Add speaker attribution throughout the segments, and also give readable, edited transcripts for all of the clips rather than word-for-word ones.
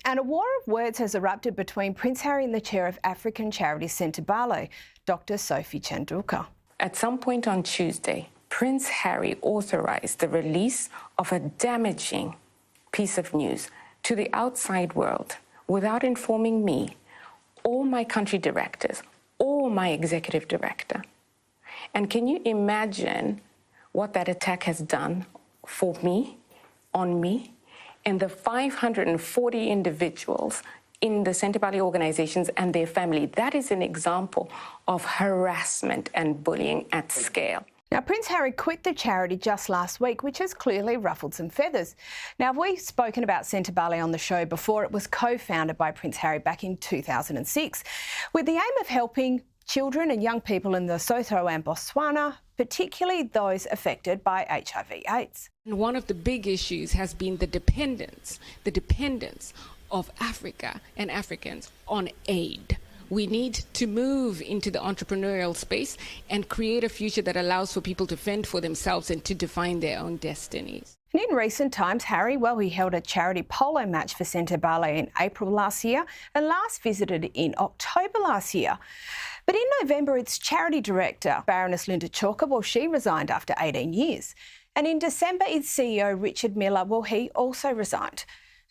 Speaker 1: And a war of words has erupted between Prince Harry and the chair of African charity Sentebale, Doctor Sophie Chandauka.
Speaker 2: At some point on Tuesday, Prince Harry authorized the release of a damaging piece of news to the outside world without informing me, or my country directors, or my executive director. And can you imagine what that attack has done for me, on me, and the 540 individuals in the Sentebale organizations and their family? That is an example of harassment and bullying at scale.
Speaker 1: Now, Prince Harry quit the charity just last week, which has clearly ruffled some feathers. Now, we've spoken about Sentebale on the show before. It was co-founded by Prince Harry back in 2006 with the aim of helping children and young people in Lesotho and Botswana, particularly those affected by HIV/AIDS.
Speaker 3: One of the big issues has been the dependence of Africa and Africans on aid. We need to move into the entrepreneurial space and create a future that allows for people to fend for themselves and to define their own destinies.
Speaker 1: And in recent times, Harry, he held a charity polo match for Sentebale in April last year and last visited in October last year. But in November, its charity director, Baroness Linda Chalker, she resigned after 18 years. And in December, its CEO, Richard Miller, he also resigned.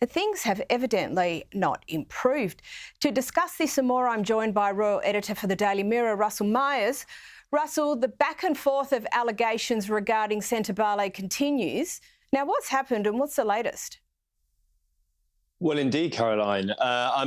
Speaker 1: Things have evidently not improved. To discuss this some more, I'm joined by Royal Editor for the Daily Mirror, Russell Myers. Russell, the back and forth of allegations regarding Sentebale continues. Now, what's happened and what's the latest?
Speaker 4: Well, indeed, Caroline.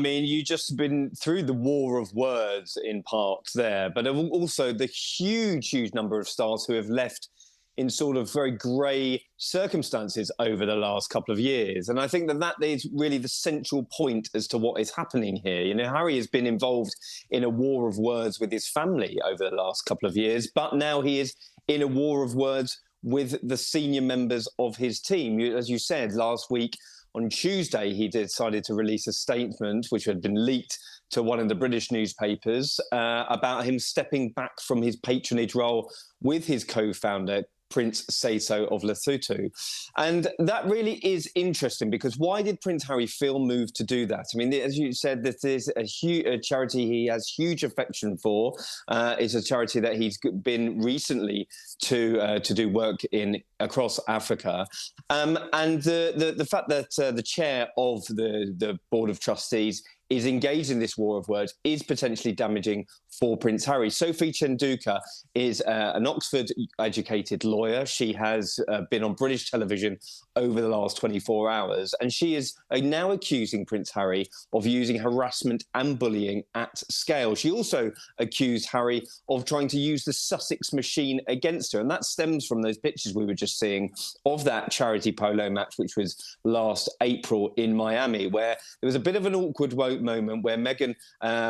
Speaker 4: You just been through the war of words in part there, but also the huge number of stars who have left in sort of very grey circumstances over the last couple of years. And I think that is really the central point as to what is happening here. You know, Harry has been involved in a war of words with his family over the last couple of years, but now he is in a war of words with the senior members of his team. As you said, last week on Tuesday, he decided to release a statement which had been leaked to one of the British newspapers about him stepping back from his patronage role with his co-founder, Prince Seeiso of Lesotho. And that really is interesting because why did Prince Harry feel moved to do that? I mean, as you said, this is a charity he has huge affection for. It's a charity that he's been recently to do work in across Africa. And the fact that the chair of the Board of Trustees is engaged in this war of words is potentially damaging for Prince Harry. Sophie Chandauka is an Oxford-educated lawyer. She has been on British television over the last 24 hours, and she is now accusing Prince Harry of using harassment and bullying at scale. She also accused Harry of trying to use the Sussex machine against her, and that stems from those pictures we were just seeing of that charity polo match, which was last April in Miami, where there was a bit of an awkward moment where Meghan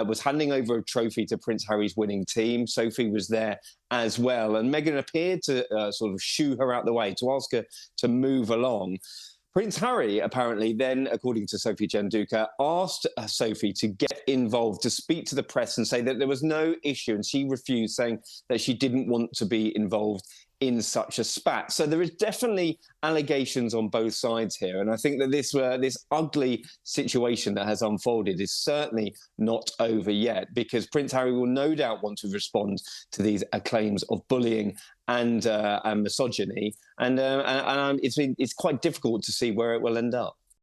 Speaker 4: was handing over a trophy to Prince Harry's winning team. Sophie was there as well, and Meghan appeared to sort of shoo her out the way, to ask her to move along. Prince Harry apparently then, according to Sophie Chandauka, asked Sophie to get involved, to speak to the press and say that there was no issue, and she refused, saying that she didn't want to be involved in such a spat. So there is definitely allegations on both sides here. And I think that this ugly situation that has unfolded is certainly not over yet, because Prince Harry will no doubt want to respond to these claims of bullying and misogyny. And it's quite difficult to see where it will end up.